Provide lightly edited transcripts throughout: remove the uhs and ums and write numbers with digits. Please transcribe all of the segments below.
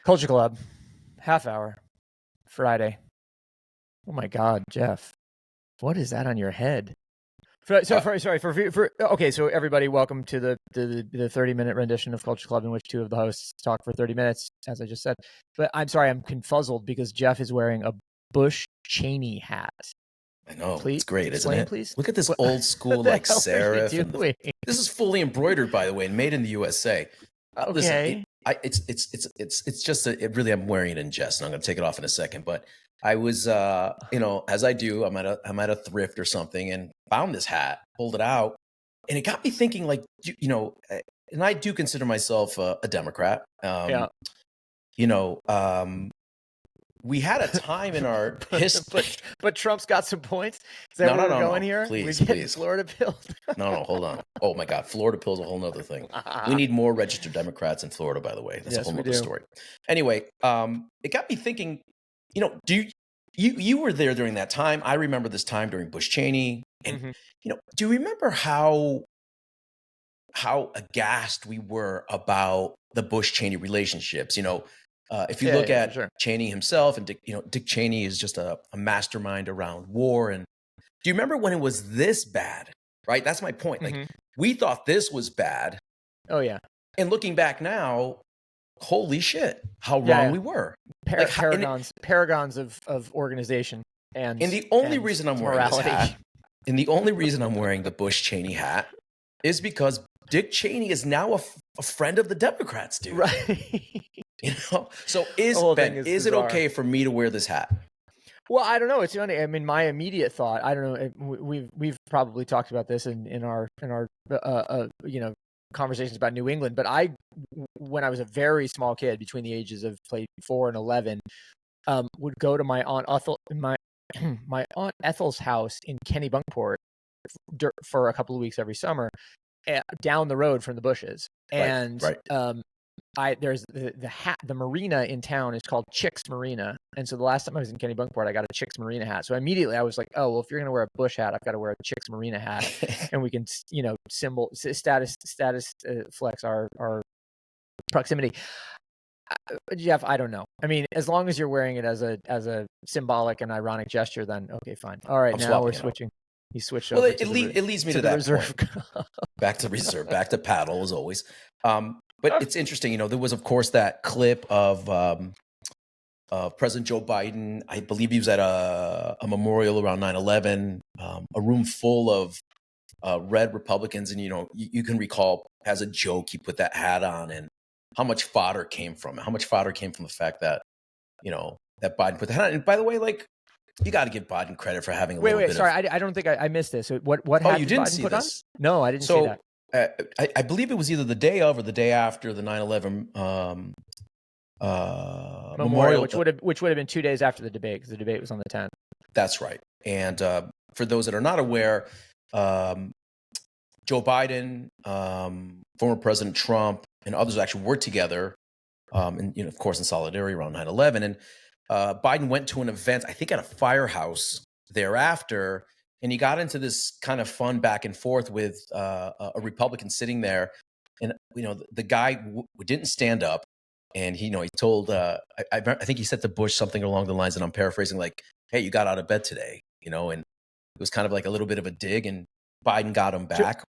Culture Club, half hour, Friday. Oh my God, Jeff, what is that on your head? Okay, so everybody, welcome to the 30-minute rendition of Culture Club in which two of the hosts talk for 30 minutes, as I just said. But I'm sorry, I'm confuzzled because Jeff is wearing a Bush Cheney hat. I know, Please, it's great, explain, isn't it? please. Look at this old school like serif. This is fully embroidered, by the way, and made in the USA. Okay. Listen, it's just really, I'm wearing it in jest, and I'm going to take it off in a second. But I was, as I do, I'm at a thrift or something, and found this hat, pulled it out, and it got me thinking, like, and I do consider myself a Democrat. Yeah. We had a time in our history, but Trump's got some points. Is that where we're going here? Please. Florida pills. No, hold on. Oh my God, Florida pills, a whole nother thing. We need more registered Democrats in Florida, by the way. That's a whole nother story. Anyway, it got me thinking. Do you were there during that time? I remember this time during Bush Cheney, and do you remember how aghast we were about the Bush Cheney relationships? If you look at Cheney himself, and Dick Cheney is just a mastermind around war. And do you remember when it was this bad? Right, that's my point. Like, we thought this was bad. Oh yeah. And looking back now, holy shit, how wrong we were. Paragons of organization and the only reason I'm wearing this hat, and the only reason I'm wearing the Bush Cheney hat, is because Dick Cheney is now a friend of the Democrats, dude. Right. So is it okay for me to wear this hat? Well, I don't know. It's funny. I mean, my immediate thought, I don't know. We've probably talked about this in our conversations about New England. But when I was a very small kid, between the ages of 4 and 11, would go to my aunt Ethel's house in Kennebunkport for a couple of weeks every summer, down the road from the Bushes. And there's the marina in town is called Chick's Marina, and so the last time I was in Kennebunkport, I got a Chick's Marina hat. So immediately I was like, oh well, if you're gonna wear a Bush hat, I've got to wear a Chick's Marina hat, and we can status flex our proximity. Jeff, I don't know. I mean, as long as you're wearing it as a symbolic and ironic gesture, then okay, fine. All right, now we're switching. He switched over. Well, it leads me to that reserve. Back to reserve, back to paddle as always. But it's interesting, there was, of course, that clip of President Joe Biden. I believe he was at a memorial around 9/11, a room full of red Republicans. And, you can recall, as a joke, he put that hat on, and how much fodder came from it. How much fodder came from the fact that, that Biden put the hat on. And by the way, like, you got to give Biden credit for having a little bit sorry, I don't think I missed this. What hat you did didn't Biden see put this? On? No, I didn't see that. I believe it was either the day of or the day after the 9/11 memorial, which would have been 2 days after the debate, because the debate was on the 10th. That's right. And for those that are not aware, Joe Biden, former President Trump, and others actually worked together, and of course in solidarity around 9/11. And Biden went to an event, I think at a firehouse thereafter. And he got into this kind of fun back and forth with a Republican sitting there. And, the guy didn't stand up. And he told, I think he said to Bush something along the lines, and I'm paraphrasing, like, hey, you got out of bed today, and it was kind of like a little bit of a dig. And Biden got him back.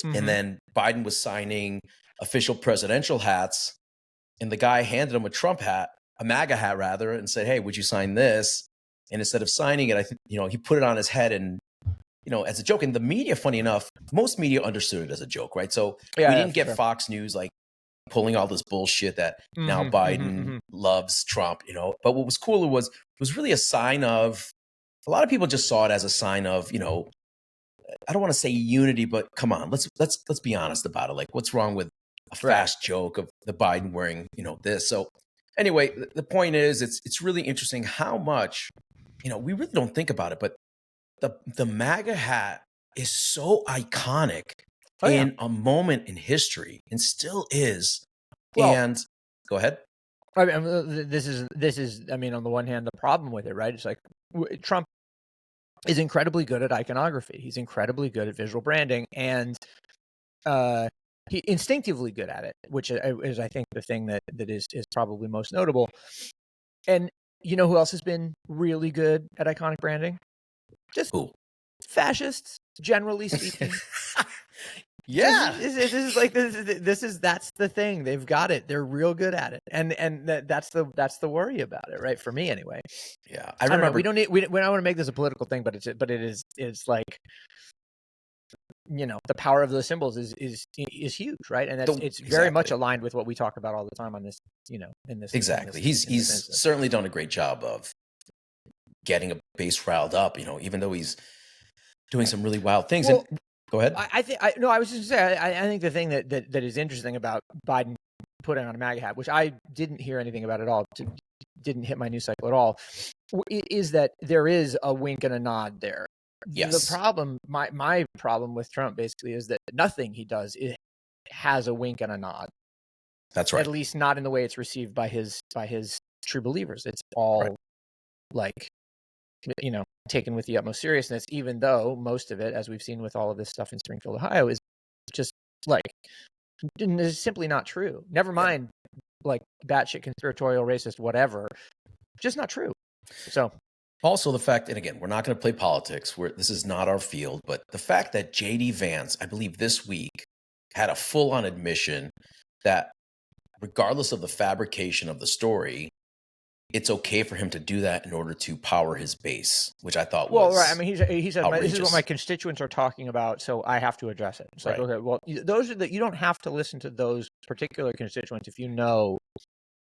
And then Biden was signing official presidential hats. And the guy handed him a Trump hat, a MAGA hat rather, and said, hey, would you sign this? And instead of signing it, I think, he put it on his head and, as a joke. And the media, funny enough, most media understood it as a joke, right? So we didn't get Fox News like pulling all this bullshit that now Biden loves Trump, But what was cool was really a sign of, a lot of people just saw it as a sign of, I don't want to say unity, but come on, let's be honest about it. Like, what's wrong with a fast joke of the Biden wearing, this? So anyway, the point is, it's really interesting how much, we really don't think about it, but the MAGA hat is so iconic in a moment in history, and still is. Well, and go ahead. I mean, this is. I mean, on the one hand, the problem with it, right? It's like Trump is incredibly good at iconography. He's incredibly good at visual branding, and He instinctively good at it, which is I think the thing that is probably most notable. And you know who else has been really good at iconic branding? Just fascists, generally speaking. Yeah, that's the thing. They've got it. They're real good at it, and that's the worry about it, right? For me, anyway. Yeah, I remember. Don't we don't want to make this a political thing, but it's like, you know, the power of those symbols is huge, right? And it's very much aligned with what we talk about all the time on this, you know, in this. Exactly. He's certainly done a great job of getting a base riled up, you know, even though he's doing some really wild things. Well, and go ahead. I was just saying, I think the thing that is interesting about Biden putting on a MAGA hat, which I didn't hear anything about at all, didn't hit my news cycle at all, is that there is a wink and a nod there. Yes. The problem, my problem with Trump basically is that nothing he does has a wink and a nod. That's right. At least not in the way it's received by his true believers. It's all like, you know, taken with the utmost seriousness, even though most of it, as we've seen with all of this stuff in Springfield, Ohio, is just like is simply not true. Never mind, like batshit conspiratorial, racist, whatever, just not true. So also the fact, and again, we're not going to play politics. This is not our field, but the fact that J.D. Vance, I believe this week, had a full-on admission that regardless of the fabrication of the story, it's okay for him to do that in order to power his base, which I thought was right. I mean, he said this is what my constituents are talking about, so I have to address it. It's like, okay, well, those are you don't have to listen to those particular constituents if you know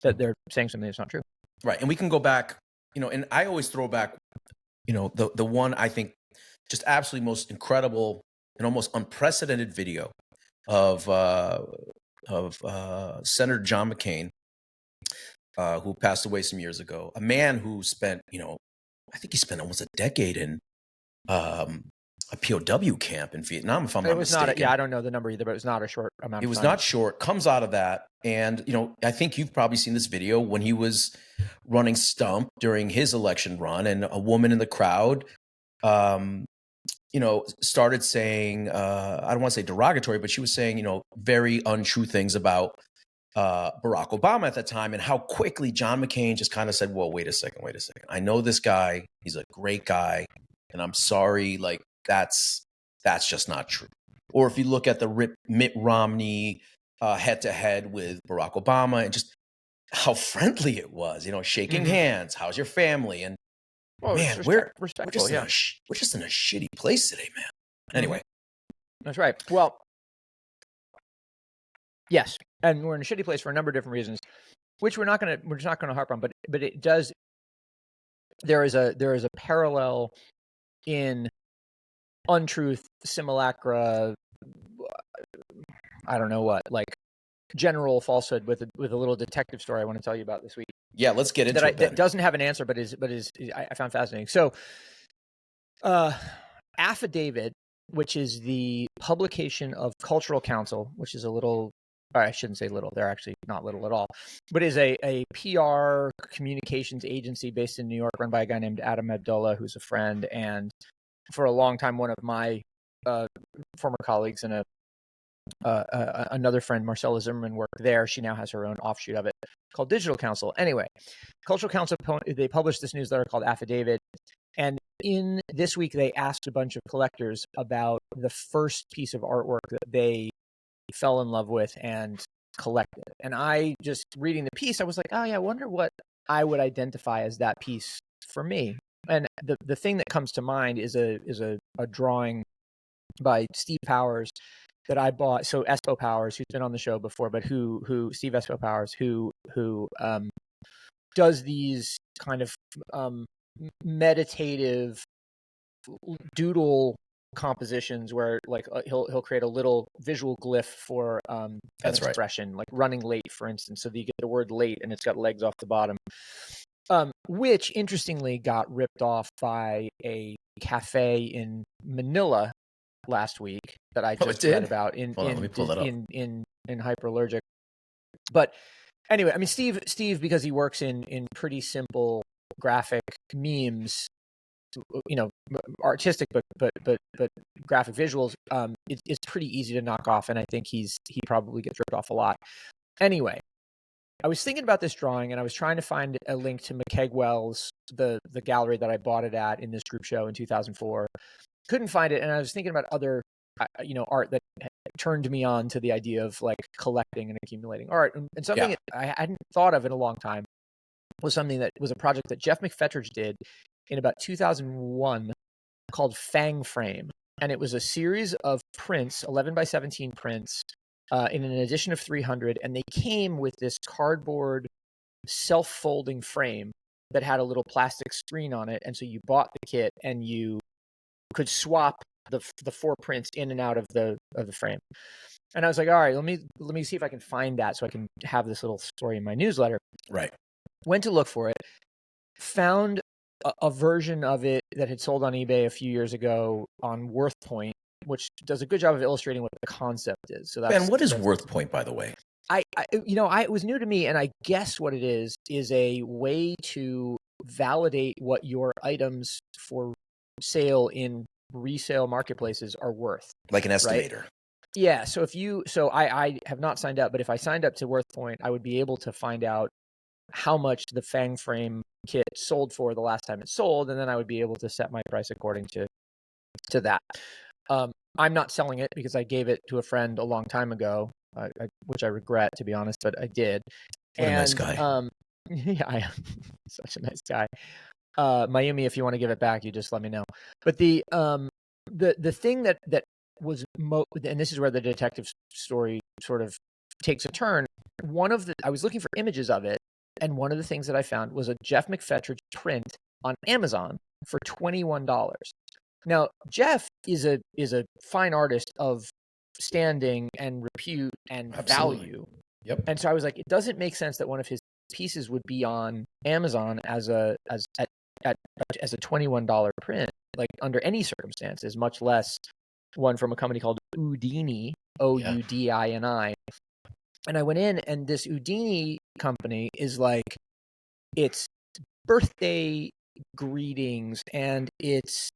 that they're saying something that's not true. Right, and we can go back, you know, and I always throw back, you know, the one I think just absolutely most incredible and almost unprecedented video of Senator John McCain, who passed away some years ago, a man who spent, you know, I think he spent almost a decade in a POW camp in Vietnam, if I'm not mistaken. I don't know the number either, but it was not a short amount of time. It was not short, comes out of that. And, you know, I think you've probably seen this video when he was running stump during his election run, and a woman in the crowd, you know, started saying, I don't want to say derogatory, but she was saying, you know, very untrue things about Barack Obama at the time, and how quickly John McCain just kind of said, well, wait a second. I know this guy. He's a great guy. And I'm sorry, like, that's just not true. Or if you look at the Mitt Romney head-to-head with Barack Obama, and just how friendly it was, you know, shaking hands. How's your family? And man, we're just in a shitty place today, man. Anyway. That's right. Well, yes. And we're in a shitty place for a number of different reasons, which we're just not gonna harp on, but it does. There is a parallel in untruth, simulacra, I don't know what, like general falsehood with a little detective story I want to tell you about this week. Yeah, let's get into it. That doesn't have an answer, but is I found fascinating. So, Affidavit, which is the publication of Cultural Council, which is a little, or I shouldn't say little, they're actually not little at all, but is a PR communications agency based in New York, run by a guy named Adam Abdullah, who's a friend, and for a long time one of my former colleagues, and another friend, Marcella Zimmerman, worked there. She now has her own offshoot of it called Digital Council. Anyway, Cultural Council, they published this newsletter called Affidavit, and in this week they asked a bunch of collectors about the first piece of artwork that they fell in love with and collected. And I, just reading the piece, I was like, oh yeah, I wonder what I would identify as that piece for me. And the thing that comes to mind is a drawing by Steve Powers that I bought. So Espo Powers, who's been on the show before, but Steve Espo Powers, who does these kind of meditative doodle compositions where like he'll create a little visual glyph for an expression, like running late, for instance. So that you get the word late and it's got legs off the bottom, which interestingly got ripped off by a cafe in Manila last week that I just read about in Hyperallergic. But anyway, I mean, Steve, because he works in pretty simple graphic memes, you know, artistic but but graphic visuals, it's pretty easy to knock off, and I think he probably gets ripped off a lot. Anyway, I was thinking about this drawing, and I was trying to find a link to McKegwell's, the gallery that I bought it at in this group show in 2004. Couldn't find it, and I was thinking about other, art that turned me on to the idea of like collecting and accumulating art. And something I hadn't thought of in a long time was something that was a project that Jeff McFettridge did in about 2001 called Fang Frame. And it was a series of prints, 11 by 17 prints, in an edition of 300. And they came with this cardboard self-folding frame that had a little plastic screen on it. And so you bought the kit and you could swap the 4 prints in and out of the frame. And I was like, all right, let me see if I can find that so I can have this little story in my newsletter. Right. Went to look for it, found a version of it that had sold on eBay a few years ago on WorthPoint, which does a good job of illustrating what the concept is. So Ben, what is WorthPoint, by the way? It was new to me, and I guess what it is a way to validate what your items for sale in resale marketplaces are worth. Like an estimator. Right? Yeah. So I have not signed up, but if I signed up to WorthPoint, I would be able to find out how much the Fang Frame kit sold for the last time it sold, and then I would be able to set my price according to that. I'm not selling it because I gave it to a friend a long time ago, which I regret, to be honest, but I did. What a nice guy. Yeah, I am such a nice guy. Mayumi, if you want to give it back, you just let me know. But the thing that was and this is where the detective story sort of takes a turn. I was looking for images of it, and one of the things that I found was a Jeff McFettridge print on Amazon for $21. Now, Jeff is a fine artist of standing and repute and value. Yep. And so I was like, it doesn't make sense that one of his pieces would be on Amazon as a $21 print, like under any circumstances, much less one from a company called Udini, Oudini. And I went in, and this Udini company is like, it's birthday greetings, and it's,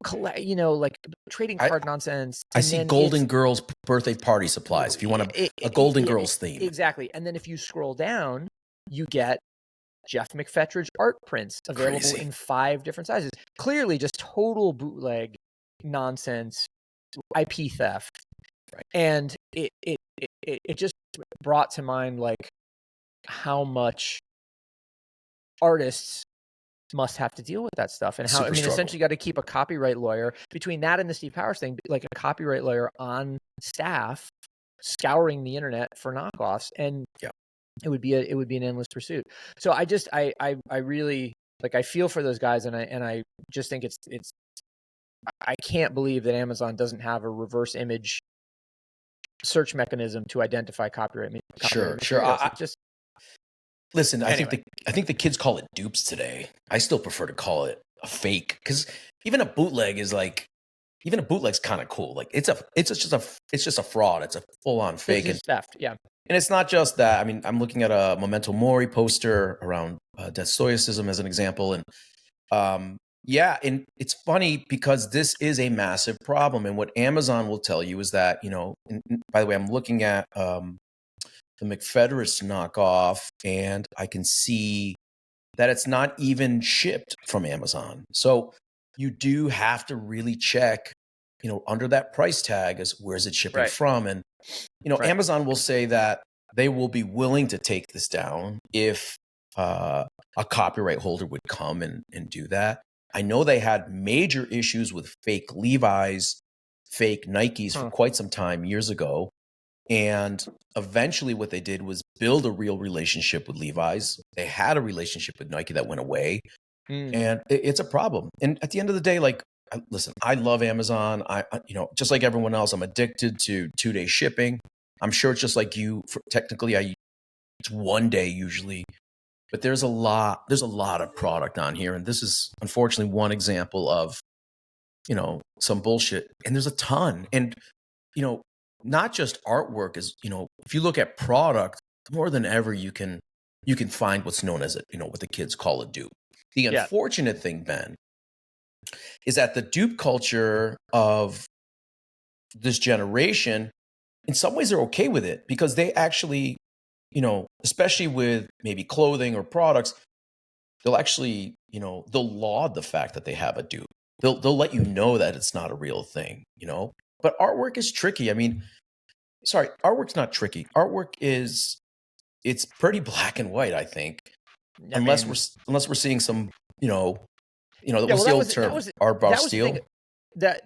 like trading card nonsense. I see Golden Girls birthday party supplies. If you want a Golden Girls theme. Exactly. And then if you scroll down, you get Jeff McFettridge art prints available in 5 different sizes. Clearly just total bootleg nonsense, IP theft. Right. And it just brought to mind like how much artists must have to deal with that stuff, and how essentially you got to keep a copyright lawyer between that and the Steve Powers thing, like a copyright lawyer on staff scouring the internet for knockoffs, and it would be an endless pursuit. So I really, like, I feel for those guys, and I just think it's I can't believe that Amazon doesn't have a reverse image search mechanism to identify copyright. Sure. Listen, anyway. I think the kids call it dupes today. I still prefer to call it a fake, because even a bootleg's kind of cool. Like it's just a fraud. It's a full on fake. It's theft. Yeah. And it's not just that. I mean, I'm looking at a Memento Mori poster around Dostoicism as an example, and and it's funny because this is a massive problem. And what Amazon will tell you is that, by the way, I'm looking at the McFettridge knockoff, and I can see that it's not even shipped from Amazon. So you do have to really check, under that price tag, as where's it shipping from? And, Amazon will say that they will be willing to take this down if a copyright holder would come and do that. I know they had major issues with fake Levi's, fake Nikes for quite some time years ago. And eventually what they did was build a real relationship with Levi's. They had a relationship with Nike that went away. And it's a problem. And at the end of the day, like, listen, I love Amazon. I just like everyone else, I'm addicted to 2-day shipping. I'm sure it's just like you. Technically, it's 1 day usually. But there's a lot of product on here. And this is unfortunately one example of, some bullshit. And there's a ton. And, not just artwork is, if you look at product, more than ever, you can find what's known as what the kids call a dupe. The unfortunate thing, Ben, is that the dupe culture of this generation, in some ways, they're okay with it because they actually, especially with maybe clothing or products, they'll actually, they'll laud the fact that they have a dupe. They'll let you know that it's not a real thing, But artwork is tricky. I mean, sorry, artwork's not tricky. Artwork it's pretty black and white, I think. Unless we're seeing some, what's the old term? Art bar steel. That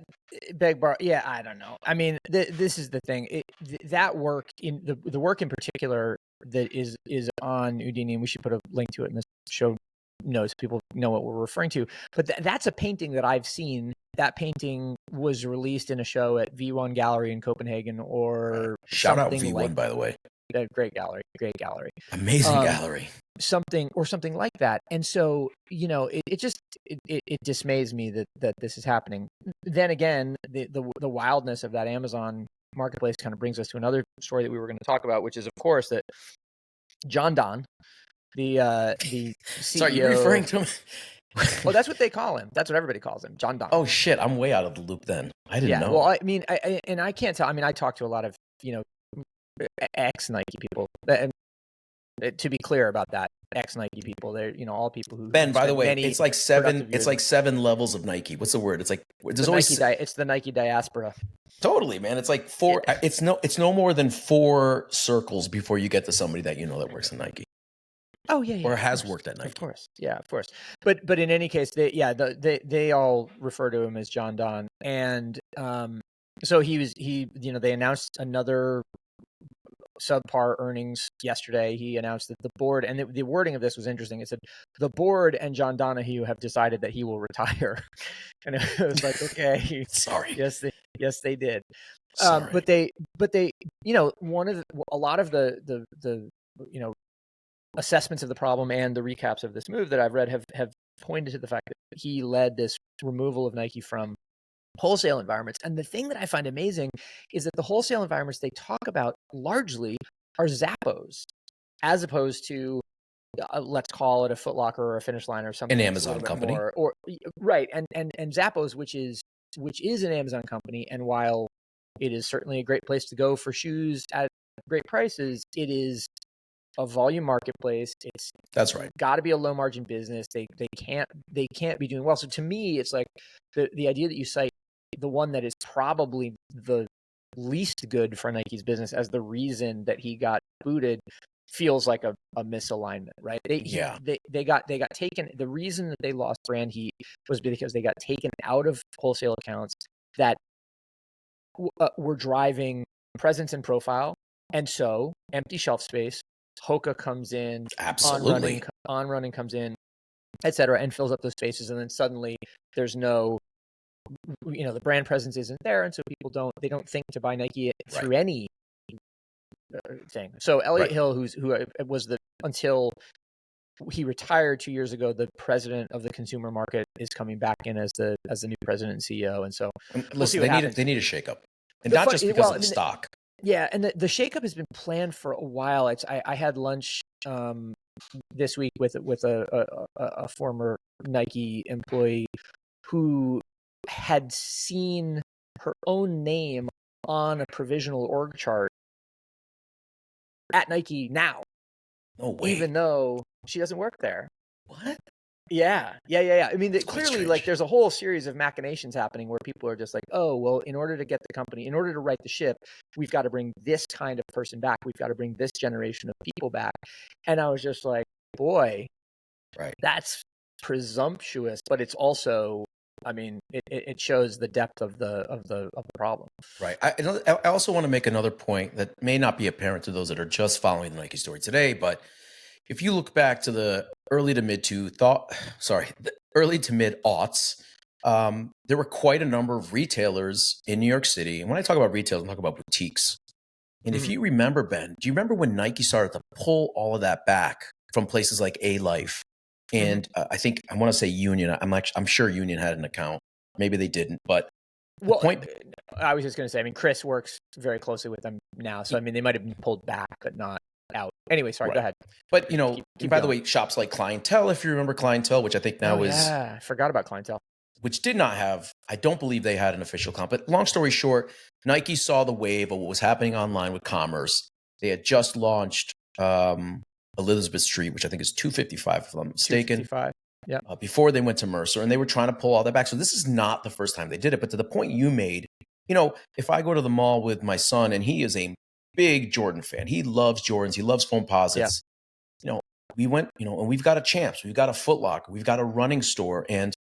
beg bar, yeah, I don't know. I mean, this is the thing. That work in the work in particular that is on Udini, and we should put a link to it in the show notes. People know what we're referring to. But that's a painting that I've seen. That painting was released in a show at V1 Gallery in Copenhagen, or shout out V1, by the way. Great gallery, amazing gallery. Something like that. And so, it just dismays me that this is happening. Then again, the wildness of that Amazon marketplace kind of brings us to another story that we were going to talk about, which is, of course, that Jian, the CEO. Sorry, you're referring to him? Well, that's what they call him. That's what everybody calls him, Jian. Oh shit, I'm way out of the loop then. I didn't know. Well, I mean, I can't tell. I mean, I talk to a lot of ex-Nike people. And to be clear about that, ex-Nike people, they're all people who. Ben, by the way, it's like 7. It's like 7 levels of Nike. What's the word? It's like there's always it's the Nike diaspora. Totally, man. It's like 4. Yeah. It's no more than 4 circles before you get to somebody that that works in Nike. Oh yeah, or has worked at Nike. Of course, yeah, of course. But in any case, they all refer to him as Jian, and so they announced another subpar earnings yesterday. He announced that the board, and the wording of this was interesting. It said the board and John Donahue have decided that he will retire, and it was like, okay, sorry, yes they did. Sorry. But they a lot of the assessments of the problem and the recaps of this move that I've read have pointed to the fact that he led this removal of Nike from wholesale environments. And the thing that I find amazing is that the wholesale environments they talk about largely are Zappos, as opposed to let's call it a Foot Locker or a Finish Line or something. An Amazon company. Or right. And Zappos, which is an Amazon company. And while it is certainly a great place to go for shoes at great prices, it is a volume marketplace. That's right. Got to be a low margin business. They can't be doing well. So to me, it's like the idea that you cite the one that is probably the least good for Nike's business as the reason that he got booted feels like a misalignment, right? They got taken. The reason that they lost brand heat was because they got taken out of wholesale accounts that were driving presence and profile, and so empty shelf space. Hoka comes in, absolutely. On running comes in, etc., and fills up those spaces, and then suddenly there's no, the brand presence isn't there, and so people don't think to buy Nike through any thing. So Elliot Hill, who was until he retired 2 years ago, the president of the consumer market, is coming back in as the new president and CEO, and so listen, they need a shakeup, and not just because of the stock. Yeah, and the shakeup has been planned for a while. I had lunch this week with a former Nike employee who had seen her own name on a provisional org chart at Nike now. No way. Even though she doesn't work there. What? Yeah. I mean, clearly, like, there's a whole series of machinations happening where people are just like, oh, well, in order to right the ship, we've got to bring this kind of person back. We've got to bring this generation of people back. And I was just like, boy, that's presumptuous, but it's also, I mean, it shows the depth of the problem. Right. I also want to make another point that may not be apparent to those that are just following the Nike story today, but if you look back to the early to mid aughts, there were quite a number of retailers in New York City. And when I talk about retailers, I'm talking about boutiques. And if you remember, Ben, do you remember when Nike started to pull all of that back from places like A-Life? And I want to say Union. I'm sure Union had an account. Maybe they didn't, but I was just going to say, I mean, Chris works very closely with them now. So, I mean, they might have been pulled back, but not out. Anyway, sorry, go ahead. But, keep by the way, shops like Clientele, if you remember Clientele, which I think now is... Yeah, I forgot about Clientele. which did not have, I don't believe they had an official comp. But long story short, Nike saw the wave of what was happening online with commerce. They had just launched Elizabeth Street, which I think is 255, if I'm mistaken. 255. Yeah. Before they went to Mercer, and they were trying to pull all that back. So this is not the first time they did it. But to the point you made, if I go to the mall with my son, and he is a big Jordan fan, he loves Jordans, he loves Foamposites. Yeah. We went, and we've got a Champs, we've got a Foot Locker, we've got a running store, and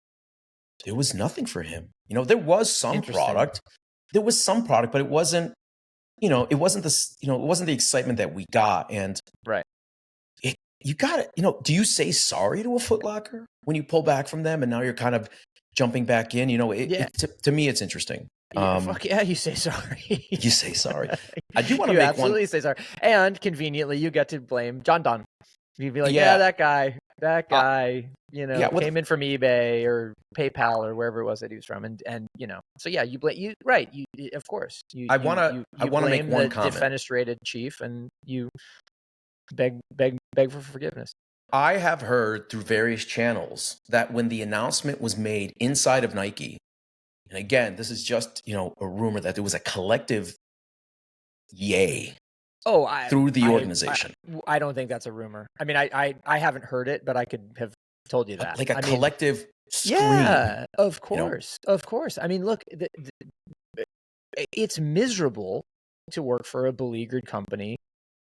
there was nothing for him. There was some product. There was some product, but it wasn't, it wasn't the excitement that we got. And right. You got it. Do you say sorry to a Foot Locker when you pull back from them and now you're kind of jumping back in? To me, it's interesting. Fuck yeah, you say sorry. You say sorry. I do want to you make absolutely one. say sorry. And conveniently, you get to blame John Donne. You'd be like, that guy, came in from eBay or PayPal or wherever it was that he was from, and so yeah, you blame you right. You of course. I want to make one comment. Defenestrated chief, and you beg for forgiveness. I have heard through various channels that when the announcement was made inside of Nike, and again, this is just a rumor, that there was a collective yay. Through the organization. I don't think that's a rumor. I mean, I haven't heard it, but I could have told you that. Like a collective scream. Yeah, of course. Of course. I mean, look, it's miserable to work for a beleaguered company,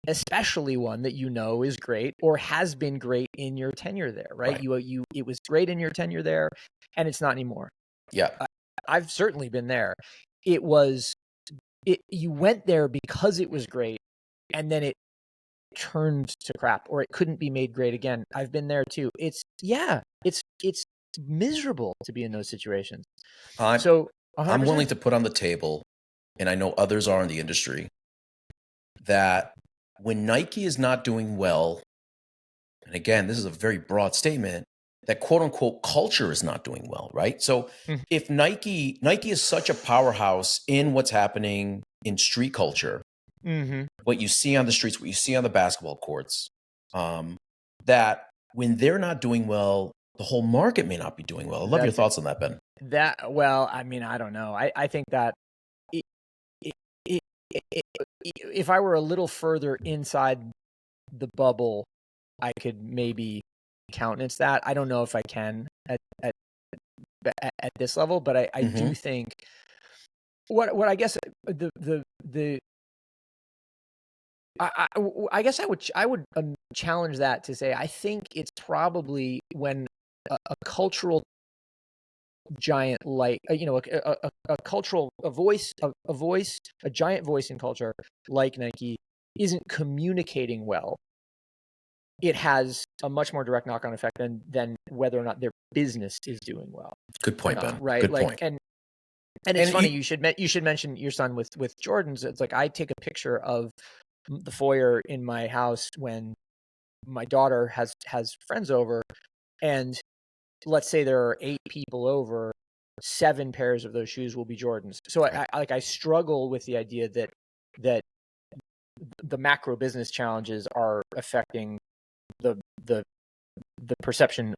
especially one that is great or has been great in your tenure there, right? It was great in your tenure there, and it's not anymore. Yeah. I've certainly been there. You went there because it was great, and then it turned to crap, or it couldn't be made great again. I've been there too. It's miserable to be in those situations. I'm willing to put on the table, and I know others are in the industry, that when Nike is not doing well, and again, this is a very broad statement, that quote unquote culture is not doing well, right? So if Nike is such a powerhouse in what's happening in street culture, what you see on the streets, what you see on the basketball courts, that when they're not doing well, the whole market may not be doing well. I love your thoughts on that, Ben. I mean, I don't know. I think that if I were a little further inside the bubble, I could maybe countenance that. I don't know if I can at this level, but I do think what I guess I guess I would challenge that to say, I think it's probably when a cultural giant, like a giant voice in culture like Nike isn't communicating well, it has a much more direct knock-on effect than whether or not their business is doing well. Good point, Ben. Right? Good point. And it's funny, you should mention your son with Jordans. It's like I take a picture of the foyer in my house when my daughter has friends over, and let's say there are 8 people over, 7 pairs of those shoes will be Jordans. So I struggle with the idea that the macro business challenges are affecting the perception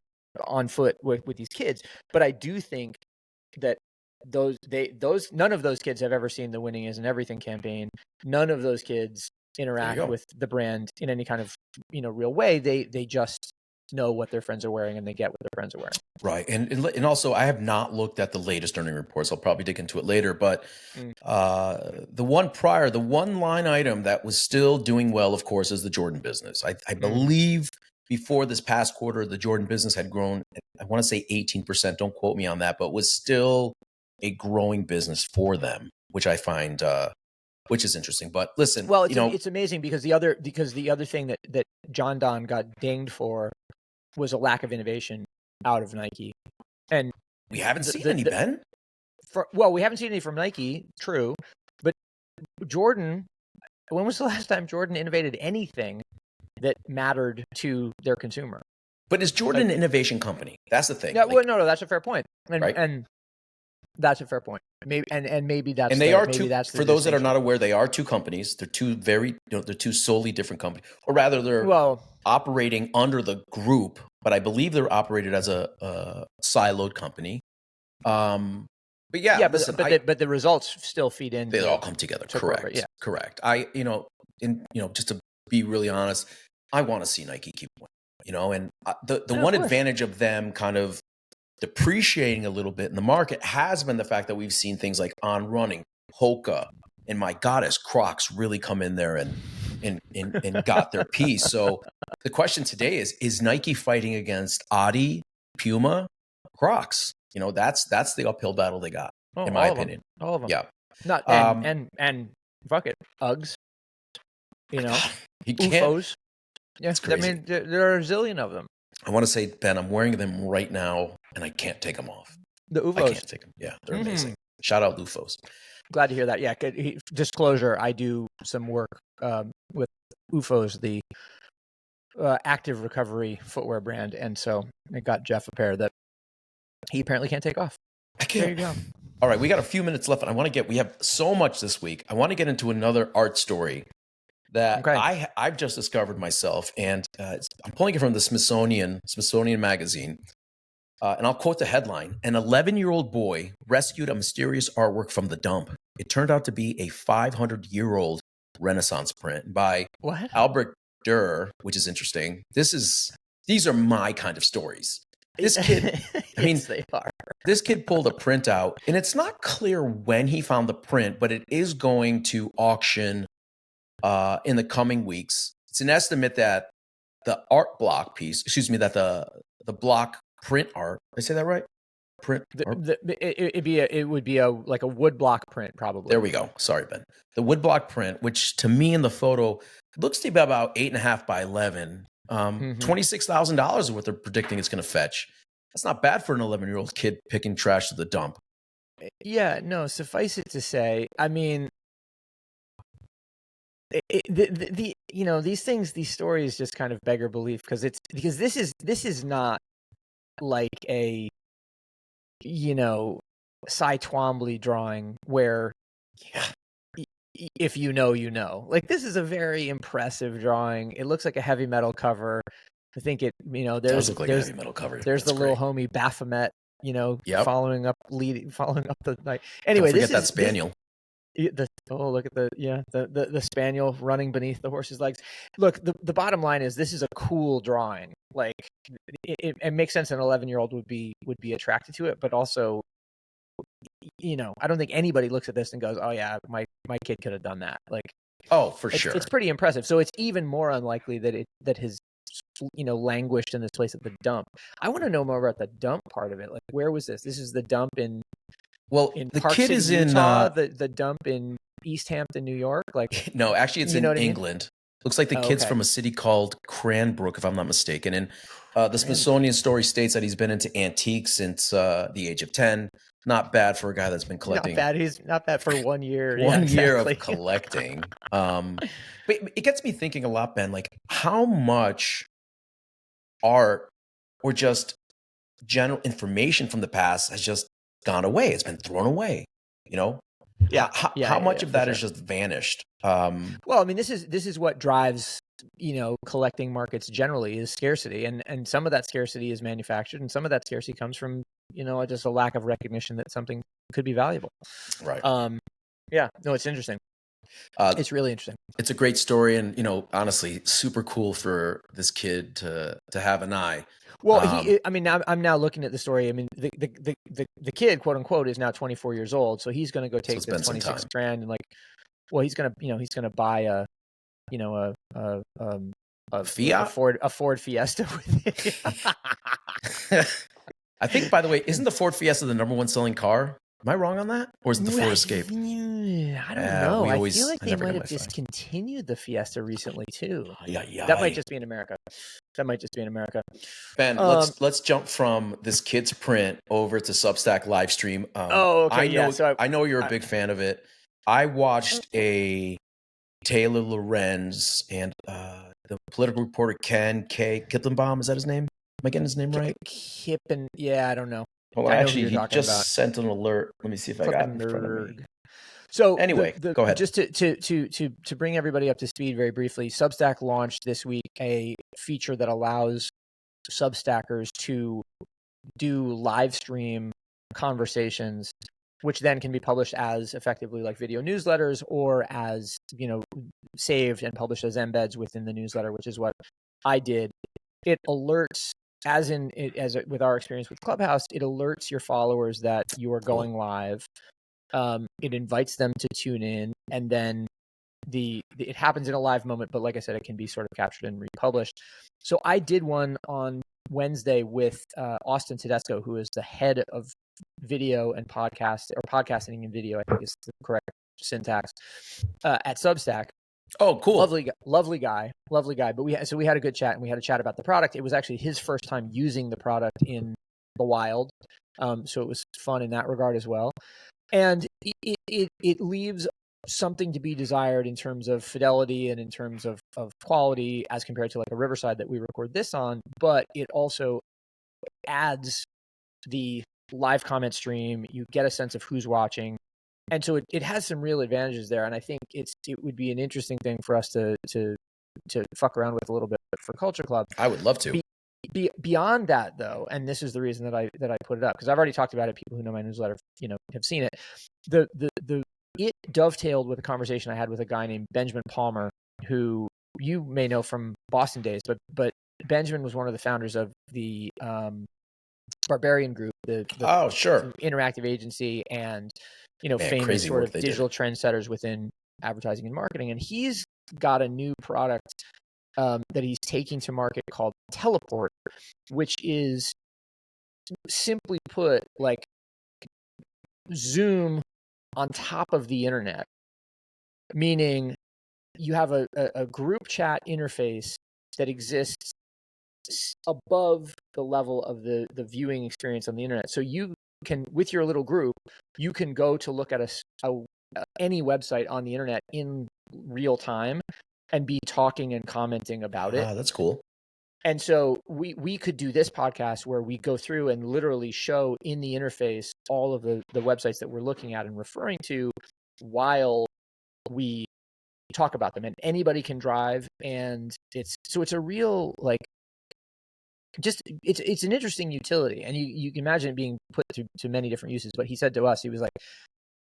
on foot with these kids. But I do think that none of those kids have ever seen the Winning Isn't Everything campaign. None of those kids interact with the brand in any kind of real way. They just know what their friends are wearing, and they get what their friends are wearing. Right. And also, I have not looked at the latest earning reports. I'll probably dig into it later. But the one line item that was still doing well, of course, is the Jordan business. I believe before this past quarter, the Jordan business had grown, I want to say 18%. Don't quote me on that, but was still a growing business for them, which I find which is interesting. But listen, well, it's amazing because the other thing that John Donne got dinged for was a lack of innovation out of Nike, and we haven't seen any, Ben. We haven't seen any from Nike, true, but Jordan. When was the last time Jordan innovated anything that mattered to their consumer? But is Jordan an innovation company? That's the thing. No, no, that's a fair point, and that's a fair point. Maybe maybe that's and they are two. For those that are not aware, they are two companies. They're two they're two solely different companies, or rather, they're operating under the group. But I believe they're operated as a siloed company. But yeah, but listen, but the results still feed in. They all come together. Correct. Yeah. Correct. Just to be really honest, I want to see Nike keep winning, and the one advantage of them kind of depreciating a little bit in the market has been the fact that we've seen things like On Running, Hoka, and my goddess, Crocs really come in there and got their piece. So the question today is Nike fighting against Adi, Puma, Crocs? That's the uphill battle they got, in my opinion. All of them. Yeah. Not and fuck it, Uggs. You can't. UFOs. Yeah, I mean, there are a zillion of them. I want to say, Ben, I'm wearing them right now, and I can't take them off. The UFOs. I can't take them. Yeah, they're amazing. Shout out UFOs. Glad to hear that. Yeah, disclosure, I do some work with UFOs, the active recovery footwear brand, and so I got Jeff a pair that he apparently can't take off. I can't. There you go. All right, we got a few minutes left, and we have so much this week. I want to get into another art story that I've just discovered myself, and I'm pulling it from the Smithsonian magazine, and I'll quote the headline: "An 11-year-old boy rescued a mysterious artwork from the dump. It turned out to be a 500-year-old Renaissance print by Albert Dürer," which is interesting. These are my kind of stories. This kid, yes, they are. This kid pulled a print out, and it's not clear when he found the print, but it is going to auction in the coming weeks. It's an estimate that the art block piece, that the block print art, did I say that right? Print. It would be like a wood block print, probably. There we go. Sorry, Ben. The wood block print, which to me in the photo looks to be about 8.5 by 11. $26,000 is what they're predicting it's going to fetch. That's not bad for an 11-year-old kid picking trash to the dump. Yeah, no. Suffice it to say, I mean, these things, these stories, just kind of beggar belief because this is not like a Cy Twombly drawing where if you know. Like, this is a very impressive drawing. It looks like a heavy metal cover. I think it, there's look like a heavy metal cover. There's the little homie Baphomet, following up the night. Anyway, don't forget that spaniel. Look at the spaniel running beneath the horse's legs. Look, the bottom line is this is a cool drawing. Like, it makes sense an 11-year-old would be attracted to it, but also, I don't think anybody looks at this and goes, "Oh yeah, my kid could have done that." Like, oh, for sure, it's pretty impressive. So it's even more unlikely that his languished in this place at the dump. I want to know more about the dump part of it. Like, where was this? This is the dump in the Park kid City, is Utah, in the dump in East Hampton, New York. Like, no, actually, it's in England. Looks like the kid's okay. from a city called Cranbrook, if I'm not mistaken. And the Smithsonian story states that he's been into antiques since the age of 10. Not bad for a guy that's been collecting. Not bad. He's not bad for 1 year. Year of collecting. But it gets me thinking a lot, Ben, like how much art or just general information from the past has just gone away. It's been thrown away, How much of that has just vanished? Well, I mean, this is what drives, collecting markets generally is scarcity. And some of that scarcity is manufactured and some of that scarcity comes from, just a lack of recognition that something could be valuable. Right. Yeah, no, it's interesting. It's really interesting. It's a great story, and honestly, super cool for this kid to have an eye. Well, I'm now looking at the story. I mean, the kid, quote unquote, is now 24 years old, so he's going to go take the 26 grand and he's going to buy a Fiat, a Ford Fiesta with it. I think, by the way, isn't the Ford Fiesta the number one selling car? Am I wrong on that? Or is it the Ford Escape? I don't know. I feel like they might have discontinued the Fiesta recently too. That might just be in America. Ben, let's jump from this kid's print over to Substack live stream. Okay. I know you're a big fan of it. I watched a Taylor Lorenz and the political reporter Ken K. Kittenbaum. Is that his name? Am I getting his name right? I don't know. Well, actually, he just sent an alert. Let me see if I got it in front of me. So anyway, go ahead. Just to bring everybody up to speed very briefly, Substack launched this week a feature that allows Substackers to do live stream conversations, which then can be published as effectively like video newsletters or as, saved and published as embeds within the newsletter, which is what I did. It alerts, with our experience with Clubhouse, it alerts your followers that you are going live. It invites them to tune in, and then it happens in a live moment, but like I said, it can be sort of captured and republished. So I did one on Wednesday with Austin Tedesco, who is the head of video and podcasting and video, I think is the correct syntax, at Substack. Oh, cool. Lovely guy. But we had a good chat, and we had a chat about the product. It was actually his first time using the product in the wild. So it was fun in that regard as well. And it leaves something to be desired in terms of fidelity and in terms of quality as compared to like a Riverside that we record this on, but it also adds the live comment stream. You get a sense of who's watching. And so it has some real advantages there. And I think it would be an interesting thing for us to fuck around with a little bit for Culture Club. I would love to. Beyond that, though, and this is the reason that I put it up, because I've already talked about it. People who know my newsletter, have seen it. It dovetailed with a conversation I had with a guy named Benjamin Palmer, who you may know from Boston days, but Benjamin was one of the founders of the Barbarian Group, the interactive agency, and famous sort of digital trendsetters within advertising and marketing. And he's got a new product that he's taking to market called Teleport, which is, simply put, like Zoom on top of the internet, meaning you have a group chat interface that exists above the level of the viewing experience on the internet. So you can, with your little group, you can go to look at any website on the internet in real time and be talking and commenting about it. That's cool. And so we could do this podcast where we go through and literally show in the interface all of the websites that we're looking at and referring to while we talk about them, and anybody can drive. And it's a real, like, just it's an interesting utility, and you can imagine it being put to many different uses. But he said to us, he was like,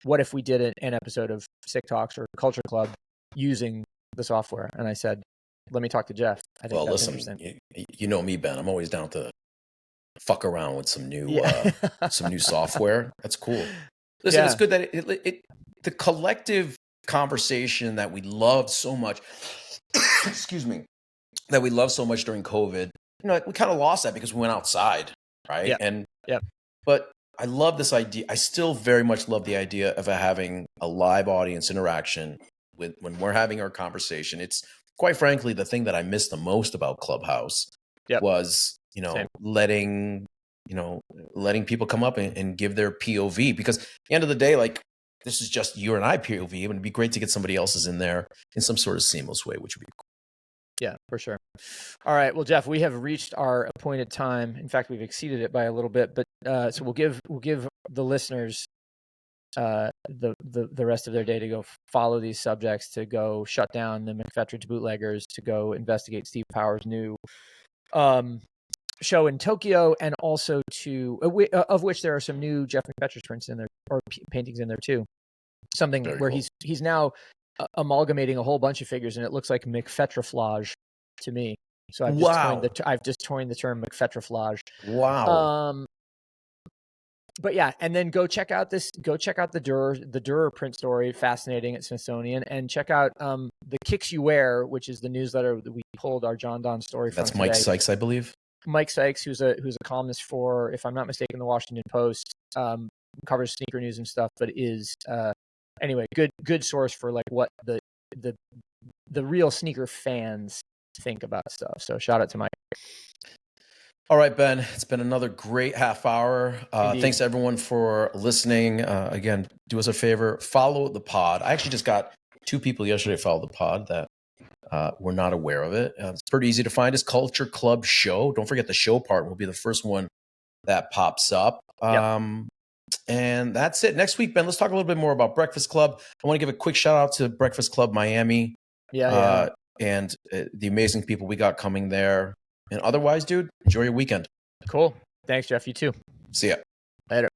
what if we did an episode of Sick Talks or Culture Club using the software? And I said, let me talk to Jeff. I think that's interesting. You know me, Ben. I'm always down to fuck around with some new some new software. That's cool. Listen, it's good that the collective conversation that we loved so much, excuse me, that we loved so much during COVID, we kind of lost that because we went outside, right? But I love this idea. I still very much love the idea of having a live audience interaction when we're having our conversation. It's quite frankly the thing that I miss the most about Clubhouse was, letting people come up and give their POV, because at the end of the day, like, this is just you and I POV, and it'd be great to get somebody else's in there in some sort of seamless way, which would be cool. Yeah, for sure. All right. Well, Jeff, we have reached our appointed time. In fact, we've exceeded it by a little bit, but so we'll give the listeners the rest of their day to go follow these subjects, to go shut down the McFetridge bootleggers, to go investigate Steve Powers' new show in Tokyo, and also of which there are some new Jeff McFetridge prints in there, or paintings in there too. Something very where cool. he's now amalgamating a whole bunch of figures, and it looks like McFetriflage to me. So I've just coined the term McFetriflage. Wow. But yeah, and then go check out the Durer print story, fascinating, at Smithsonian, and check out the Kicks You Wear, which is the newsletter that we pulled our John Donne story from. That's Mike Sykes, I believe. Mike Sykes, who's a columnist for, if I'm not mistaken, the Washington Post, covers sneaker news and stuff, but is anyway, good source for like what the real sneaker fans think about stuff. So shout out to Mike. All right, Ben, it's been another great half hour. Thanks everyone for listening. Again, do us a favor, follow the pod. I actually just got 2 people yesterday follow the pod that were not aware of it. It's pretty easy to find us, Culture Club Show. Don't forget the show part will be the first one that pops up. And that's it. Next week, Ben, let's talk a little bit more about Breakfast Club. I want to give a quick shout out to Breakfast Club Miami. And the amazing people we got coming there. And otherwise, dude, enjoy your weekend. Cool. Thanks, Jeff. You too. See ya. Later.